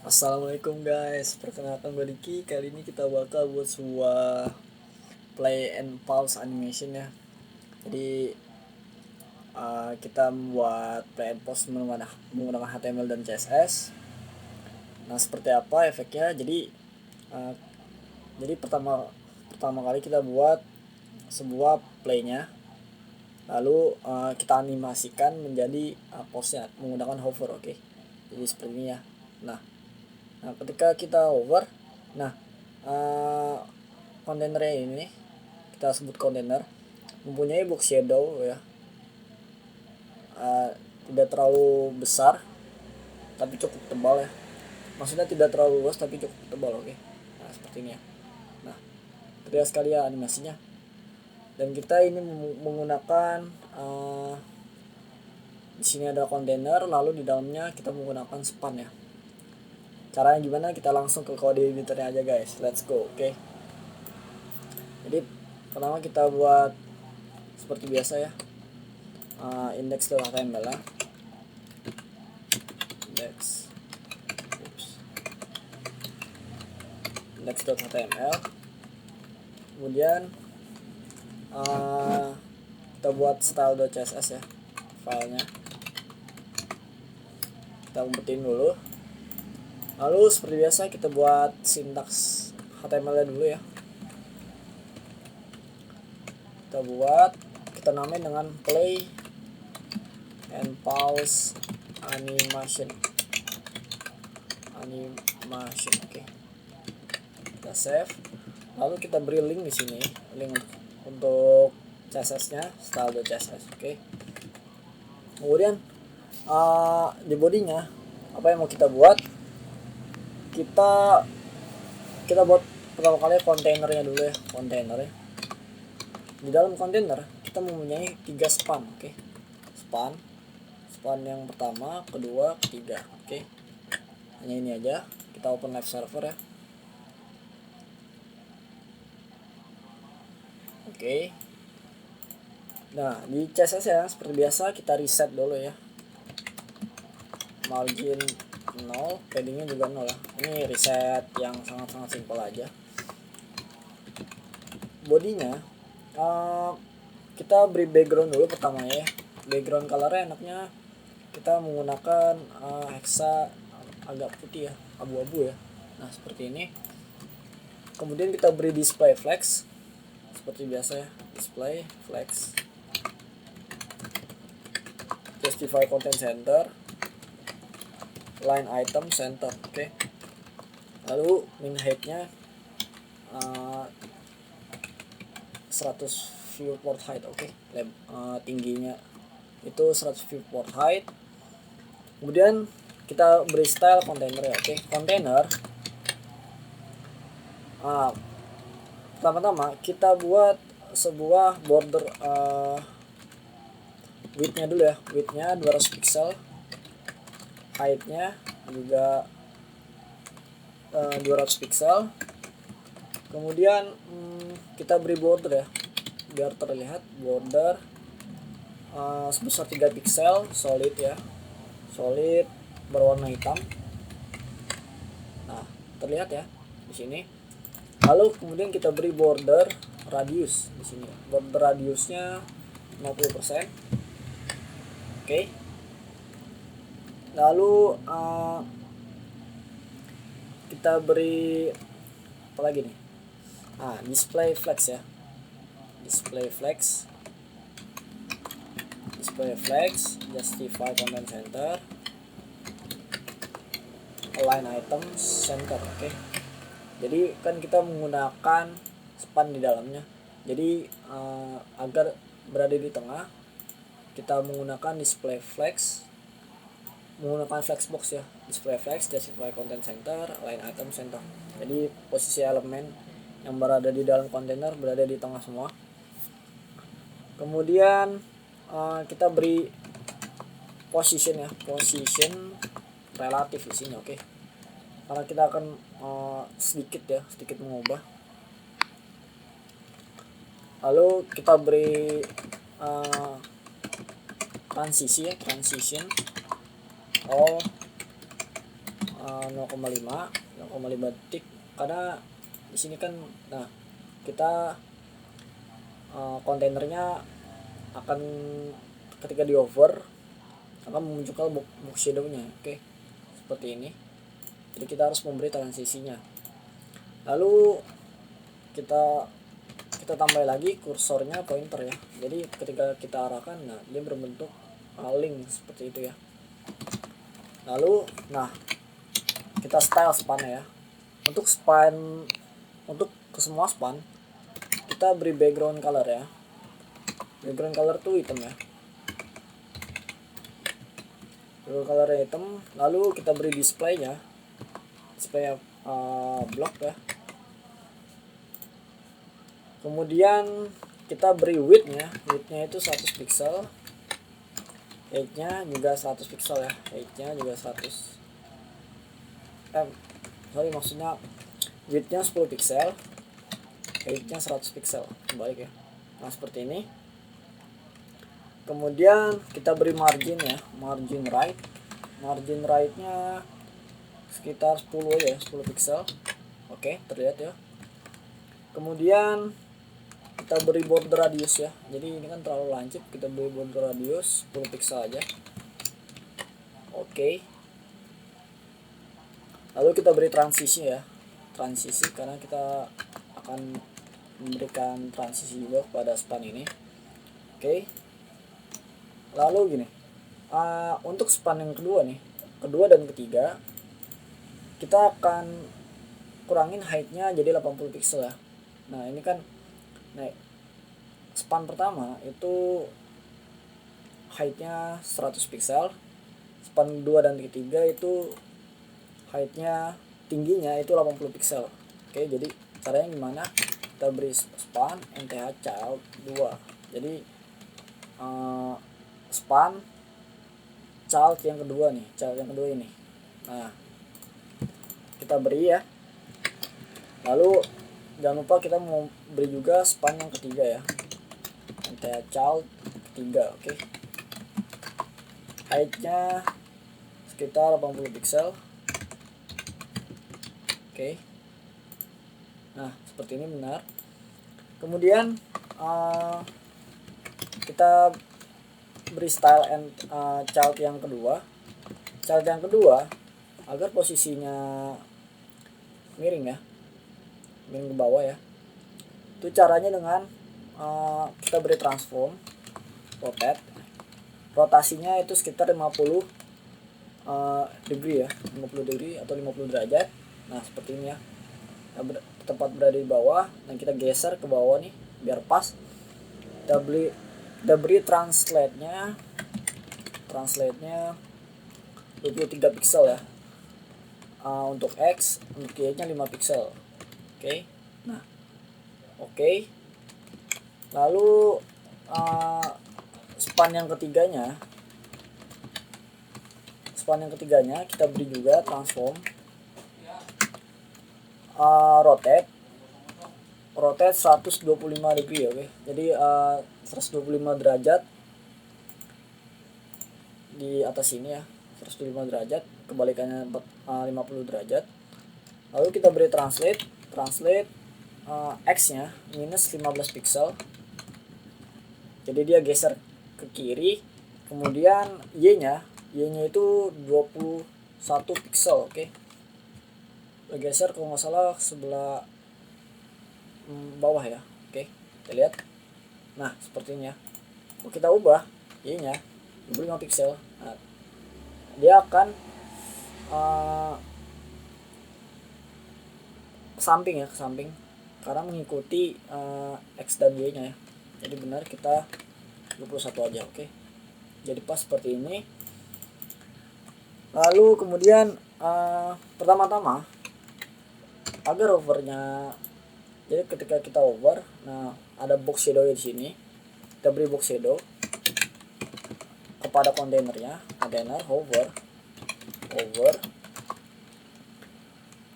Assalamualaikum guys, perkenalkan gue Diki. Kali ini kita bakal buat sebuah play and pause animation ya. Jadi kita membuat play and pause menggunakan HTML dan CSS. Nah, seperti apa efeknya? Uh, jadi pertama kali kita buat sebuah playnya, lalu kita animasikan menjadi pause-nya menggunakan hover, oke? Jadi seperti ini ya. Nah, ketika kita hover, nah kontainernya ini kita sebut kontainer mempunyai box shadow ya, tidak terlalu besar tapi cukup tebal ya, maksudnya tidak terlalu luas tapi cukup tebal, oke. Nah, seperti ini ya. Nah, terlihat sekali ya animasinya, dan kita ini menggunakan di sini ada kontainer, lalu di dalamnya kita menggunakan span ya. Caranya gimana? Kita langsung ke kode editornya aja guys, let's go, oke. Jadi pertama kita buat seperti biasa ya, index.html ya. index.html, kemudian kita buat style.css ya filenya, kita umpetin dulu. Lalu seperti biasa kita buat sintaks HTML dulu ya. Kita namain dengan play and pause animation, oke. Kita save, lalu kita beri link di sini, link untuk CSS-nya, style.css, oke. Kemudian di bodinya apa yang mau kita buat? Kita buat pertama kali kontainernya dulu ya, kontainernya. Di dalam kontainer kita mempunyai 3 span, oke. Span yang pertama, kedua, ketiga, oke. Hanya ini aja. Kita open live server ya. Oke. Nah, di CSS ya seperti biasa kita reset dulu ya. Margin 0, paddingnya juga 0 ya. Ini reset yang sangat-sangat simpel aja. Bodinya kita beri background dulu pertama ya. Background colornya enaknya kita menggunakan hexa agak putih ya, abu-abu ya. Nah, seperti ini. Kemudian kita beri display flex seperti biasa ya, display flex, justify content center, line item center, oke. Lalu min height-nya 100 viewport height, oke. Tingginya itu 100 viewport height. Kemudian kita beri style container ya, oke. Container pertama-tama kita buat sebuah border width-nya dulu ya. Width-nya 200 pixel, height-nya juga 200 pixel. Kemudian kita beri border ya, biar terlihat border sebesar 3 pixel, solid ya, solid berwarna hitam. Nah, terlihat ya di sini. Lalu kemudian kita beri border radius di sini. Border radiusnya 50%. Oke. Lalu kita beri apa lagi nih? Display flex ya. Display flex, justify content center, align item center, oke. Jadi kan kita menggunakan span di dalamnya. Jadi agar berada di tengah, kita menggunakan display flex, menggunakan flexbox ya. Display flex, justify content center, align item center. Jadi posisi elemen yang berada di dalam kontainer berada di tengah semua. Kemudian kita beri position ya, position relatif di sini, oke. Karena kita akan sedikit mengubah. Lalu kita beri transition all 0,5 detik, karena di sini kan nah kita kontainernya akan ketika di over akan memunculkan box shadow-nya. Oke, seperti ini. Jadi kita harus memberi transisinya. Lalu kita tambah lagi kursornya pointer ya. Jadi ketika kita arahkan, nah dia berbentuk link seperti itu ya. Lalu nah kita style span ya. Untuk ke semua span kita beri background color ya. Background color tuh hitam ya. Background color hitam. Lalu kita beri display block ya. Kemudian kita beri widthnya itu 100 pixel, height-nya juga 100 pixel ya, height-nya juga 100 maksudnya width-nya 10 pixel, height-nya 100 pixel, kembali ya. Nah seperti ini. Kemudian kita beri margin ya, margin right-nya sekitar 10 ya, 10 pixel. Oke, terlihat ya. Kemudian kita beri border radius ya. Jadi ini kan terlalu lancip, kita beri border radius 10 pixel aja. Oke. Lalu kita beri transisi ya. Transisi karena kita akan memberikan transisi juga pada span ini. Oke. Lalu gini. Untuk span yang kedua dan ketiga, kita akan kurangin height-nya jadi 80 pixel ya. Nah, ini kan span pertama itu height-nya 100 pixel, span 2 dan ketiga itu height-nya tingginya itu 80 pixel. Oke, jadi caranya gimana? Kita beri span nth child 2. Jadi span child yang kedua ini. Nah, kita beri ya. Lalu jangan lupa kita mau beri juga span yang ketiga ya, nth child ketiga. Oke. Height-nya sekitar 80 pixel. Oke. Nah seperti ini benar. Kemudian kita beri style and child yang kedua. Child yang kedua agar posisinya miring ya, miring ke bawah ya. Itu caranya dengan kita beri transform rotate. Rotasinya itu sekitar 50 degree ya, 50 degree atau 50 derajat. Nah seperti ini ya. Tepat berada di bawah dan kita geser ke bawah nih biar pas. Kita beri translate-nya 23 pixel ya. Untuk X, untuk Y-nya 5 pixel. Oke. Nah, oke. Lalu span yang ketiganya kita beri juga transform rotate 125 degree. Oke. Jadi 125 derajat di atas ini ya, 125 derajat, kebalikannya 50 derajat. Lalu kita beri translate X-nya minus 15 pixel. Jadi dia geser ke kiri. Kemudian Y-nya itu 21 pixel. Oke. Bergeser kalau nggak salah sebelah bawah ya. Oke, kita lihat. Nah seperti ini ya. Kalau kita ubah Y-nya 25 pixel, nah, dia akan ke samping karena mengikuti X dan Y-nya ya. Jadi benar kita 21 aja. Oke. Jadi pas seperti ini. Lalu kemudian pertama-tama agar overnya, jadi ketika kita over, nah ada box shadow di sini. Kita beri box shadow kepada kontainernya, container hover.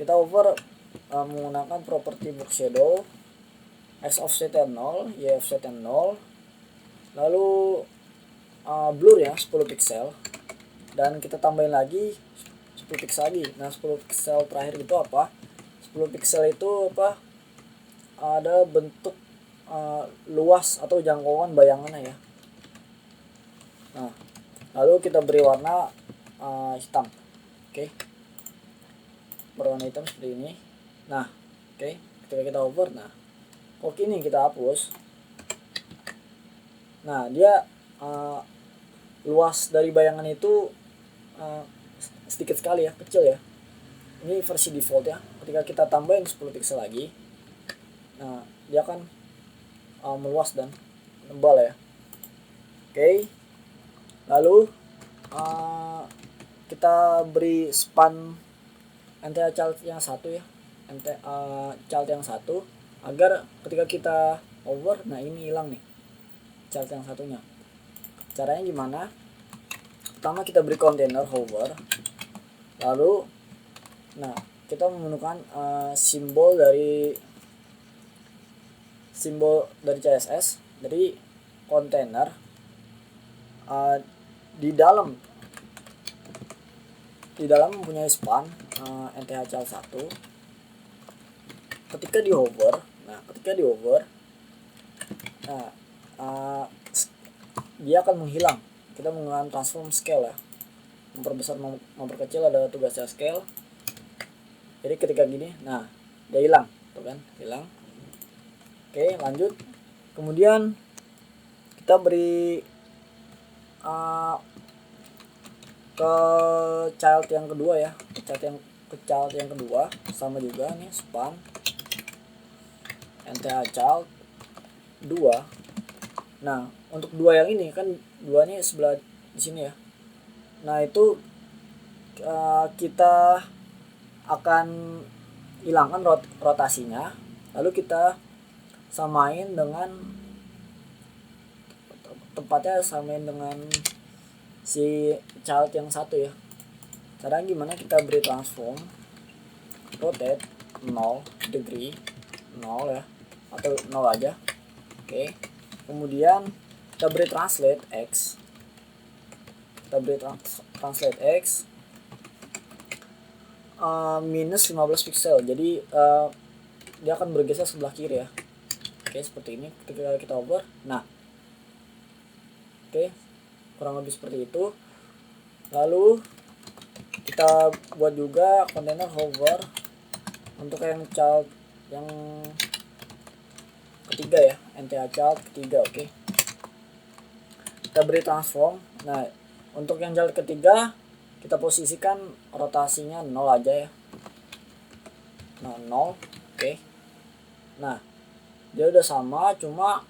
Kita over menggunakan properti box shadow, X offset 0, Y offset 0. Lalu blur ya 10 pixel, dan kita tambahin lagi 10 10 pixel lagi. Nah 10 pixel terakhir itu apa? 10 pixel itu apa? Ada bentuk luas atau jangkauan bayangannya ya. Nah lalu kita beri warna hitam. Oke, berwarna hitam seperti ini. Nah oke, ketika kita hover, nah oke, ini kita hapus. Nah dia luas dari bayangan itu sedikit sekali ya, kecil ya. Ini versi default ya. Ketika kita tambahin 10 pixel lagi, nah dia akan meluas dan tebal ya. Oke, lalu kita beri span NTH child yang satu ya, child yang satu, agar ketika kita hover, nah ini hilang nih child yang satunya. Caranya gimana? Pertama kita beri container hover, lalu nah kita menggunakan simbol dari CSS dari container. Di dalam mempunyai span NTH child 1. Ketika di hover, nah dia akan menghilang. Kita menggunakan transform scale ya, memperbesar memperkecil, ada tugasnya scale. Jadi ketika gini, nah dia hilang, tuh kan, hilang. Oke, lanjut. Kemudian kita beri ke child yang kedua ya, child yang kedua sama juga nih, span NTH child 2. Nah untuk dua yang ini kan, duanya sebelah di sini ya. Nah itu kita akan hilangkan rotasinya, lalu kita samain dengan si child yang satu ya. Caranya gimana? Kita beri transform rotate 0 degree 0 ya, atau 0 aja. Oke, kemudian kita beri translate X, minus 15 pixel. Jadi dia akan bergeser sebelah kiri ya. Oke, seperti ini ketika kita hover. Nah oke, kurang lebih seperti itu. Lalu kita buat juga container hover untuk yang child yang ketiga ya, NTH child ketiga. Oke, kita beri transform. Nah untuk yang child ketiga kita posisikan rotasinya 0 aja ya. Nah 0. Oke, nah dia udah sama, cuma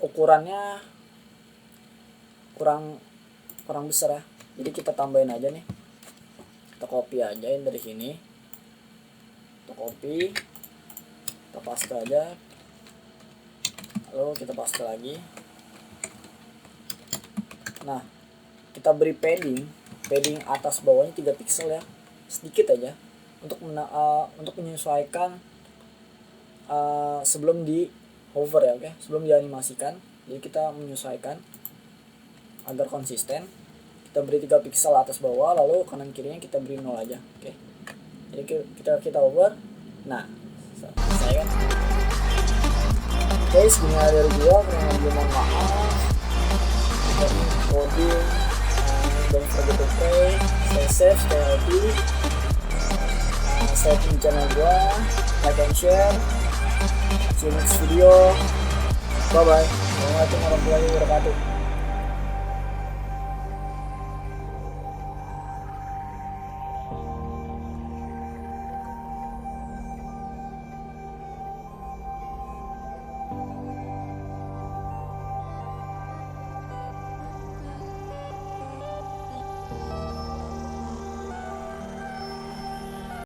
ukurannya kurang besar ya. Jadi kita tambahin aja nih, kita copy aja dari sini, kita copy, kita paste aja, lalu kita paste lagi. Nah kita beri padding atas bawahnya 3 pixel ya, sedikit aja, untuk menyesuaikan sebelum di hover ya. Oke, sebelum dianimasikan. Jadi kita menyesuaikan agar konsisten. Kita beri 3 pixel atas bawah, lalu kanan kirinya kita beri 0 aja. Oke, jadi kita hover. Nah saya kan oke, segini dari gua. Kurang lebih mohon maaf. Dari coding, don't forget to pray, stay safe, stay healthy. Saya di channel gua, like and share. See you next video. Bye bye. Assalamualaikum warahmatullahi wabarakatuh.